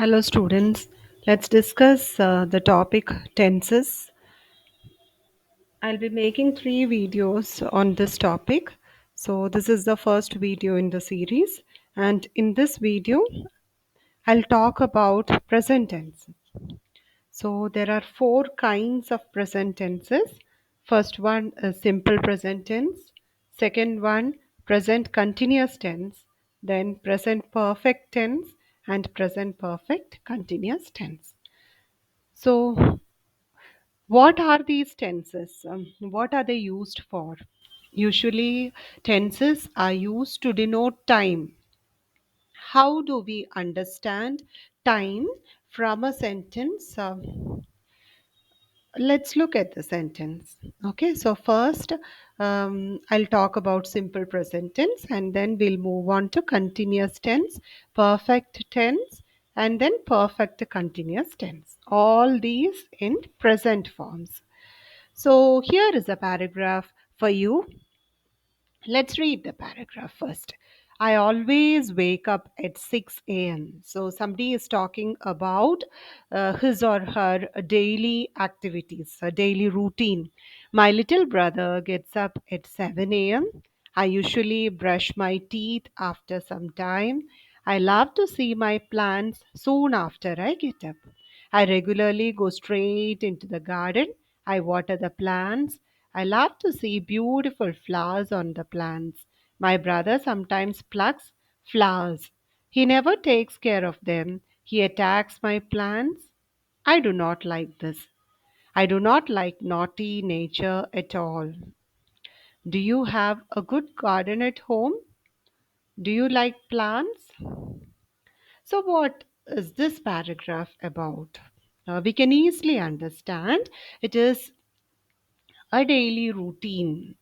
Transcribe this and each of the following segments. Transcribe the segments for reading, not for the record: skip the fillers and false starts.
Hello, students. Let's discuss the topic tenses. I'll be making three videos on this topic. So, this is the first video in the series. And in this video, I'll talk about present tense. So, there are four kinds of present tenses. First one is simple present tense. Second one, present continuous tense. Then, present perfect tense and present perfect continuous tense. So, what are these tenses? What are they used for? Usually, tenses are used to denote time. How do we understand time from a sentence? Let's look at the sentence. Okay, so first, I'll talk about simple present tense and then we'll move on to continuous tense, perfect tense, and then perfect continuous tense. All these in present forms. So here is a paragraph for you. Let's read the paragraph first. I always wake up at 6 a.m. So somebody is talking about his or her daily activities, a daily routine. My little brother gets up at 7 a.m. I usually brush my teeth after some time. I love to see my plants soon after I get up. I regularly go straight into the garden. I water the plants. I love to see beautiful flowers on the plants. My brother sometimes plucks flowers. He never takes care of them. He attacks my plants. I do not like this. I do not like naughty nature at all. Do you have a good garden at home? Do you like plants? So, what is this paragraph about? We can easily understand it is a daily routine,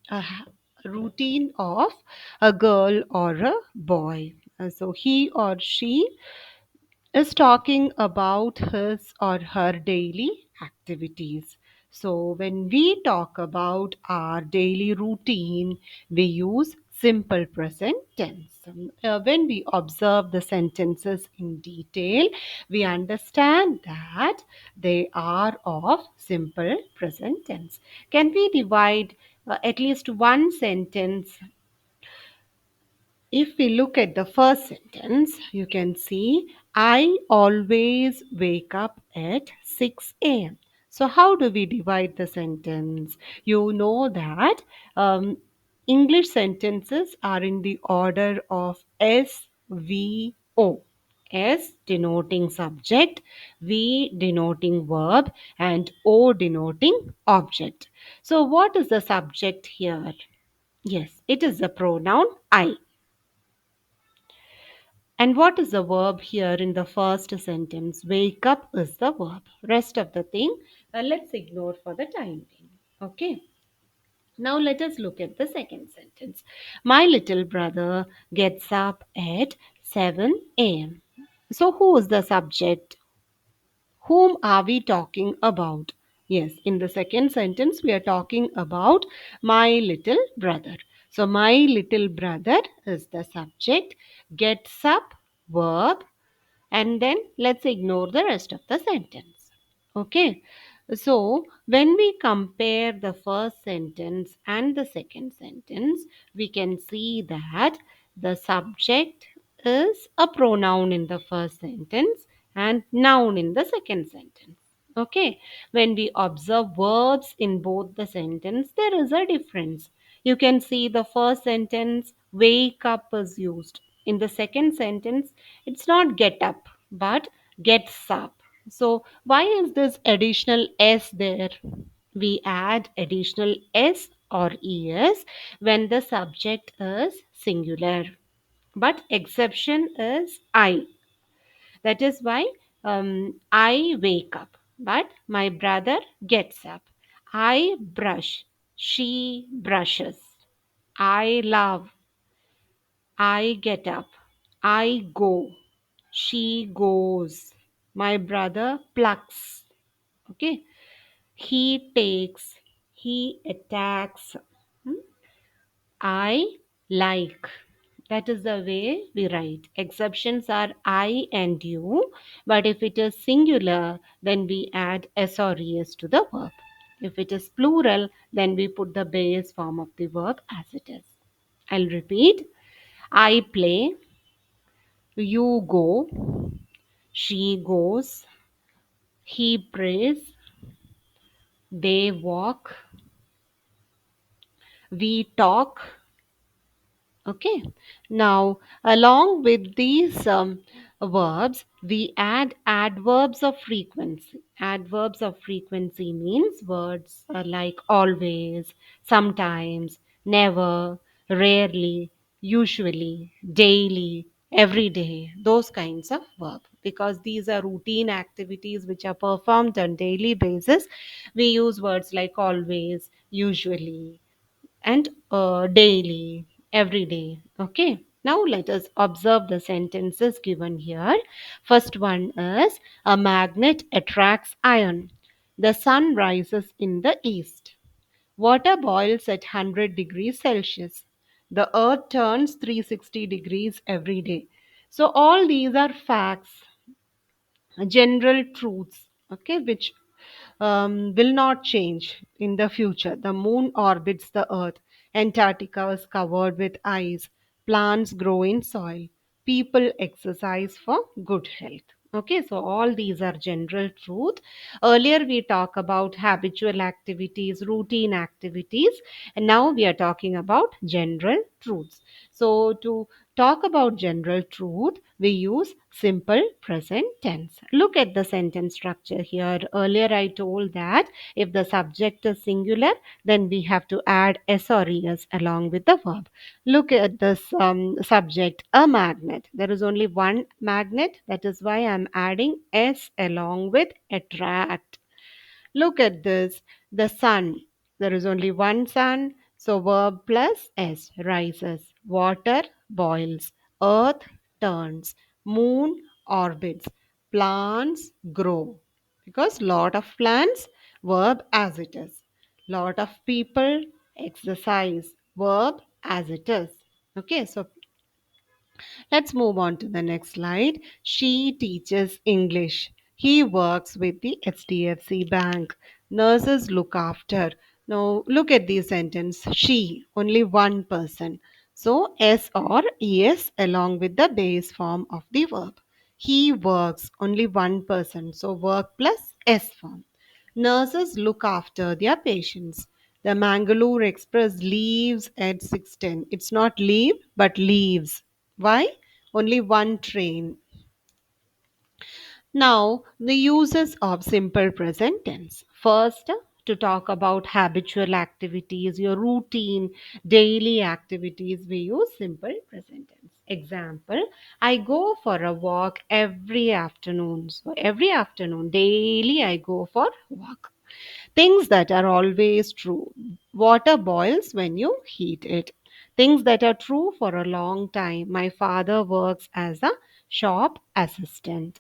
routine of a girl or a boy. So he or she is talking about his or her daily activities. So, when we talk about our daily routine, we use simple present tense. When we observe the sentences in detail, we understand that they are of simple present tense. Can we divide at least one sentence? If we look at the first sentence, you can see I always wake up at 6 a.m. So, how do we divide the sentence? You know that English sentences are in the order of S, V, O. S denoting subject, V denoting verb, and O denoting object. So, what is the subject here? Yes, it is the pronoun I. And what is the verb here in the first sentence? Wake up is the verb. Rest of the thing, let's ignore for the time being. Okay. Now let us look at the second sentence. My little brother gets up at 7 a.m. So who is the subject? Whom are we talking about? Yes, in the second sentence, we are talking about my little brother. So, my little brother is the subject, gets up, verb, and then let's ignore the rest of the sentence. Okay, so when we compare the first sentence and the second sentence, we can see that the subject is a pronoun in the first sentence and noun in the second sentence. Okay, when we observe verbs in both the sentence, there is a difference. You can see the first sentence, wake up is used. In the second sentence, it's not get up, but gets up. So, why is this additional S there? We add additional S or ES when the subject is singular. But exception is I. That is why I wake up, but my brother gets up. I brush, she brushes. I love, I get up. I go, she goes. My brother plucks. Okay. He takes, he attacks. Hmm? I like. That is the way we write. Exceptions are I and you, but if it is singular, then we add s or es to the verb. If it is plural, then we put the base form of the verb as it is. I'll repeat. I play, you go, she goes, he prays, they walk, we talk. Okay. Now, along with these verbs, we add adverbs of frequency. Adverbs of frequency means words like always, sometimes, never, rarely, usually, daily, every day, those kinds of verb. Because these are routine activities which are performed on daily basis, we use words like always, usually, and daily, every day. Okay. Now let us observe the sentences given here. First one is a magnet attracts iron. The sun rises in the east. Water boils at 100 degrees Celsius. The earth turns 360 degrees every day. So all these are facts, general truths, okay, which will not change in the future. The moon orbits the earth. Antarctica is covered with ice. Plants grow in soil. People exercise for good health. Okay, so all these are general truth. Earlier we talked about habitual activities, routine activities, and now we are talking about general truths. So to talk about general truth, we use simple present tense. Look at the sentence structure here. Earlier, I told that if the subject is singular, then we have to add s or es along with the verb. Look at this subject, a magnet. There is only one magnet. That is why I'm adding s along with attract. Look at this. The sun. There is only one sun. So verb plus S rises. Water boils. Earth turns. Moon orbits. Plants grow. Because lot of plants, verb as it is. Lot of people exercise. Verb as it is. Okay, so let's move on to the next slide. She teaches English. He works with the HDFC Bank. Nurses look after. Now, look at the sentence. She, only one person. So, S or ES along with the base form of the verb. He works, only one person. So, work plus S form. Nurses look after their patients. The Mangalore Express leaves at 6:10. It's not leave, but leaves. Why? Only one train. Now, the uses of simple present tense. First, to talk about habitual activities, your routine daily activities, we use simple present tense. Example, I go for a walk every afternoon. So, every afternoon, daily, I go for walk. Things that are always true. Water boils when you heat it. Things that are true for a long time. My father works as a shop assistant.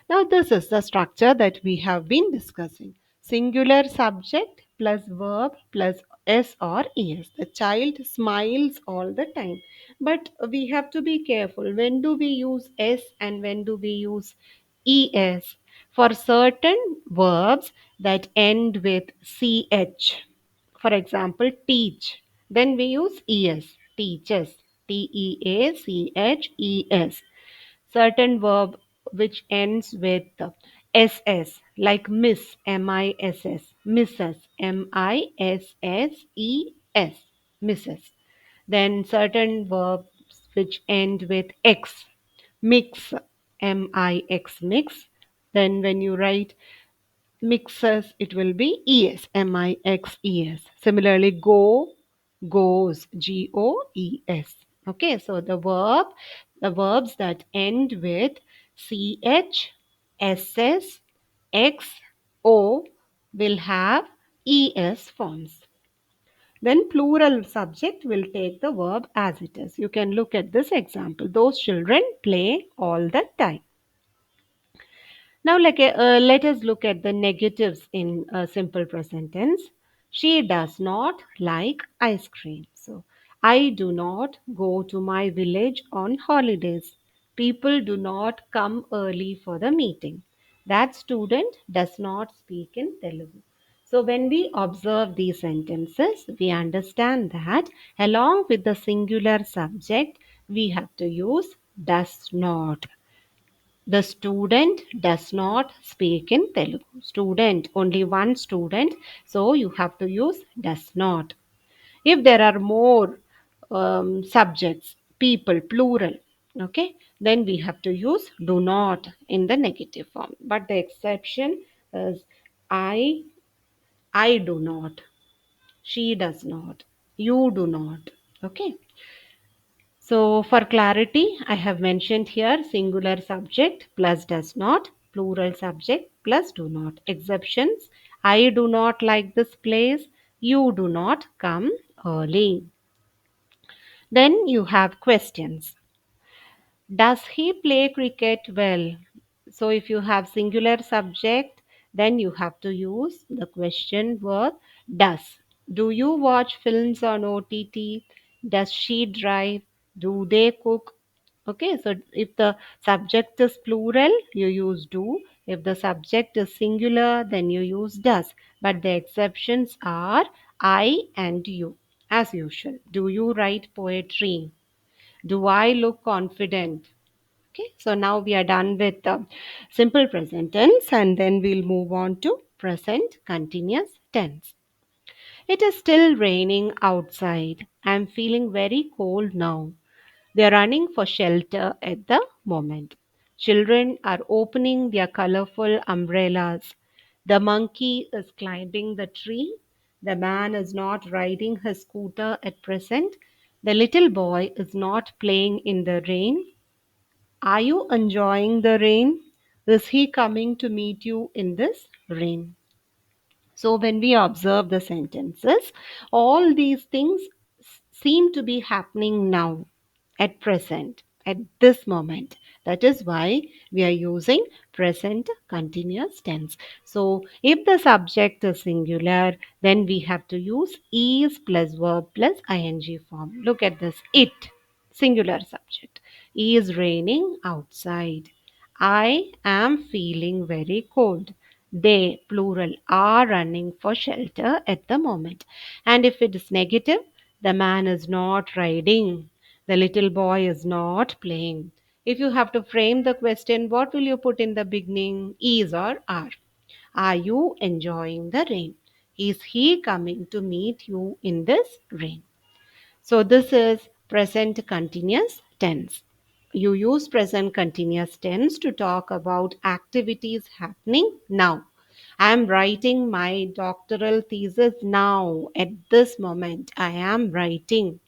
Now, this is the structure that we have been discussing. Singular subject plus verb plus S or ES. The child smiles all the time. But we have to be careful. When do we use S and when do we use ES? For certain verbs that end with CH, for example, teach, then we use ES, teaches, TEACHES. Certain verb which ends with ss, like miss, MISS, misses, MISSES, misses. Then certain verbs which end with x, mix, mix, then when you write mixes, it will be mixes. Similarly, go, goes, goes. Okay, so the verbs that end with ch, ss, x, o will have es forms. Then plural subject will take the verb as it is. You can look at this example. Those children play all the time. Now, let us look at the negatives in a simple present tense. She does not like ice cream. So, I do not go to my village on holidays. People do not come early for the meeting. That student does not speak in Telugu. So, when we observe these sentences, we understand that along with the singular subject, we have to use does not. The student does not speak in Telugu. Student, only one student, so you have to use does not. If there are more subjects, people, plural, okay, then we have to use do not in the negative form. But the exception is I, I do not, she does not, you do not. Okay. So for clarity, I have mentioned here singular subject plus does not, plural subject plus do not. Exceptions: I do not like this place, you do not come early. Then you have questions. Does he play cricket well? So if you have singular subject, then you have to use the question word does. Do you watch films on OTT? Does she drive? Do they cook? Okay, so if the subject is plural, you use do. If the subject is singular, then you use does. But the exceptions are I and you, as usual. Do you write poetry? Do I look confident? Okay, so now we are done with the simple present tense and then we'll move on to present continuous tense. It is still raining outside. I'm feeling very cold now. They are running for shelter at the moment. Children are opening their colorful umbrellas. The monkey is climbing the tree. The man is not riding his scooter at present. The little boy is not playing in the rain. Are you enjoying the rain? Is he coming to meet you in this rain? So, when we observe the sentences, all these things seem to be happening now, at present, at this moment. That is why we are using present continuous tense. So, if the subject is singular, then we have to use is plus verb plus ing form. Look at this: it, singular subject, is raining outside. I am feeling very cold. They, plural, are running for shelter at the moment. And if it is negative, the man is not riding. The little boy is not playing. If you have to frame the question, what will you put in the beginning? Is or are? Are you enjoying the rain? Is he coming to meet you in this rain? So this is present continuous tense. You use present continuous tense to talk about activities happening now. I am writing my doctoral thesis now. At this moment, I am writing.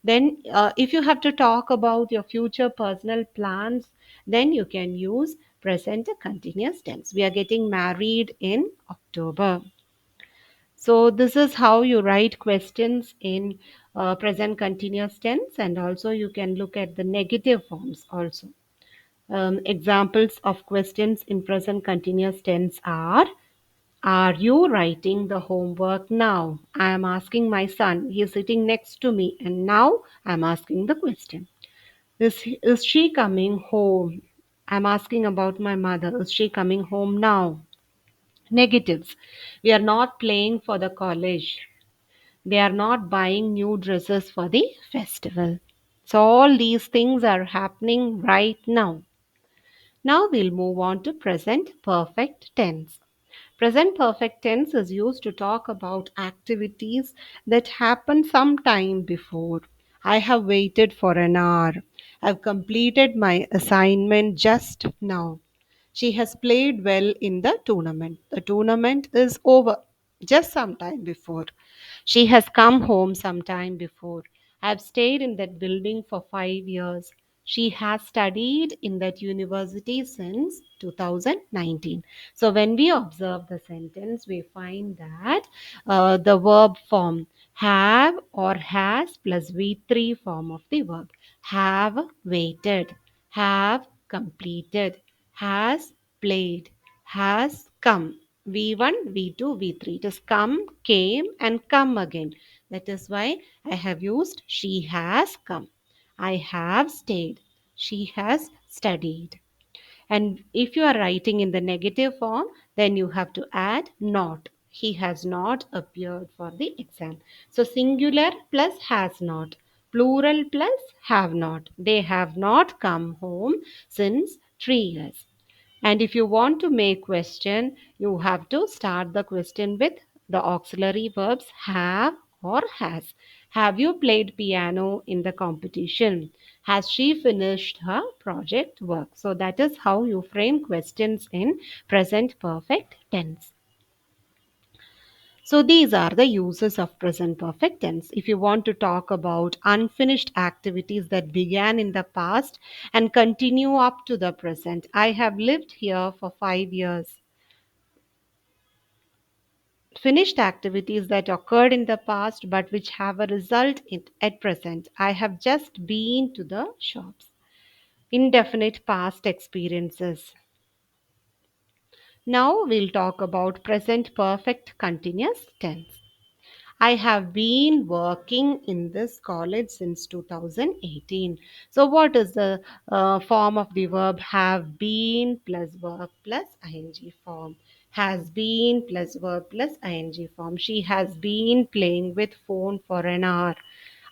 Then, if you have to talk about your future personal plans, then you can use present continuous tense. We are getting married in October. So this is how you write questions in present continuous tense, and also you can look at the negative forms also. Examples of questions in present continuous tense are you writing the homework now? I am asking my son. He is sitting next to me, and now I am asking the question. Is she coming home? I'm asking about my mother. Is she coming home now? Negatives. We are not playing for the college. They are not buying new dresses for the festival. So, all these things are happening right now. Now, we'll move on to present perfect tense. Present perfect tense is used to talk about activities that happened some time before. I have waited for an hour. I've completed my assignment just now. She has played well in the tournament. The tournament is over just some time before. She has come home some time before. I've stayed in that building for 5 years. She has studied in that university since 2019. So, when we observe the sentence, we find that the verb form have or has plus V3 form of the verb. Have waited, have completed, has played, has come. V1, V2, V3. It is come, came, and come again. That is why I have used she has come. I have stayed. She has studied. And if you are writing in the negative form, then you have to add not. He has not appeared for the exam. So singular plus has not, plural plus have not. They have not come home since 3 years. And if you want to make question, you have to start the question with the auxiliary verbs have or has. Have you played piano in the competition? Has she finished her project work? So that is how you frame questions in present perfect tense. So these are the uses of present perfect tense. If you want to talk about unfinished activities that began in the past and continue up to the present, I have lived here for 5 years. Finished activities that occurred in the past but which have a result at present. I have just been to the shops. Indefinite past experiences. Now we'll talk about present perfect continuous tense. I have been working in this college since 2018. So, what is the form of the verb have been plus verb plus ing form? Has been plus verb plus ing form. She has been playing with phone for an hour.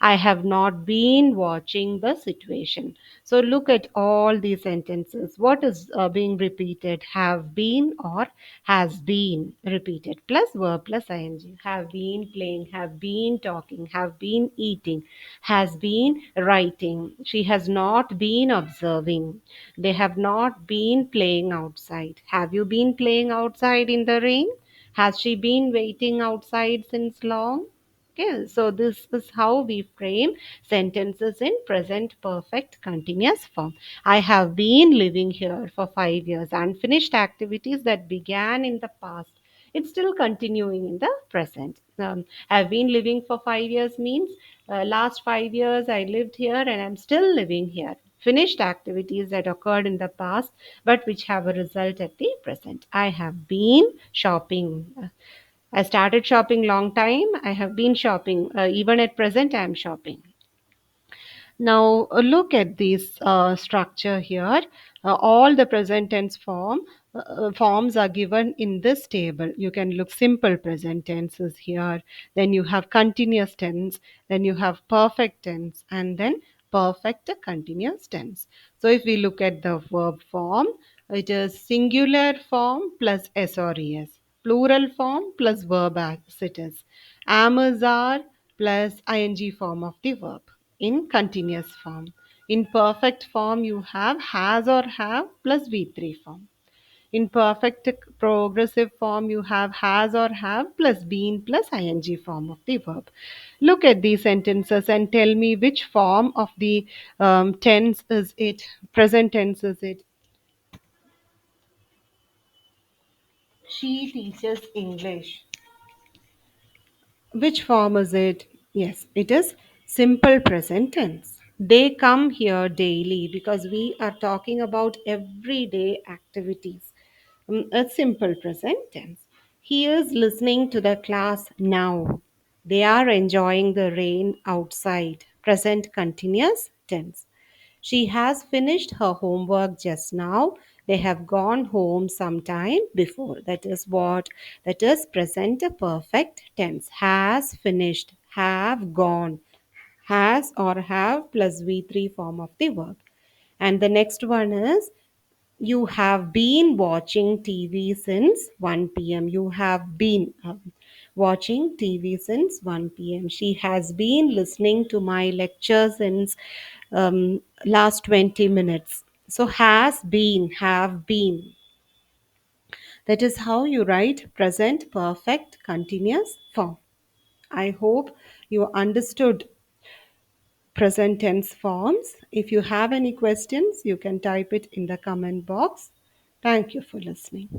I have not been watching the situation. So look at all these sentences. What is being repeated? Have been or has been repeated. Plus verb plus ing. Have been playing, have been talking, have been eating, has been writing. She has not been observing. They have not been playing outside. Have you been playing outside in the rain? Has she been waiting outside since long? Okay, so this is how we frame sentences in present perfect continuous form. I have been living here for 5 years. Unfinished activities that began in the past. It's still continuing in the present. I've been living for 5 years means last 5 years I lived here and I'm still living here. Finished activities that occurred in the past but which have a result at the present. I have been shopping. I started shopping long time. I have been shopping. Even at present, I am shopping. Now, look at this structure here. All the present tense forms are given in this table. You can look simple present tenses here. Then you have continuous tense. Then you have perfect tense, and then perfect continuous tense. So, if we look at the verb form, it is singular form plus s or es, plural form plus verb as it is, am is are plus ing form of the verb in continuous form. In perfect form, you have has or have plus V3 form. In perfect progressive form, you have has or have plus been plus ing form of the verb. Look at these sentences and tell me which form of the tense is it, present tense is it. She teaches English. Which form is it? Yes, it is simple present tense. They come here daily because we are talking about everyday activities. A simple present tense. He is listening to the class now. They are enjoying the rain outside. Present continuous tense. She has finished her homework just now. They have gone home sometime before. That is what? That is present perfect tense. Has finished, have gone. Has or have plus V3 form of the verb. And the next one is you have been watching TV since 1 p.m. You have been watching TV since 1 p.m. She has been listening to my lecture since last 20 minutes. So, has been, have been. That is how you write present perfect continuous form. I hope you understood present tense forms. If you have any questions, you can type it in the comment box. Thank you for listening.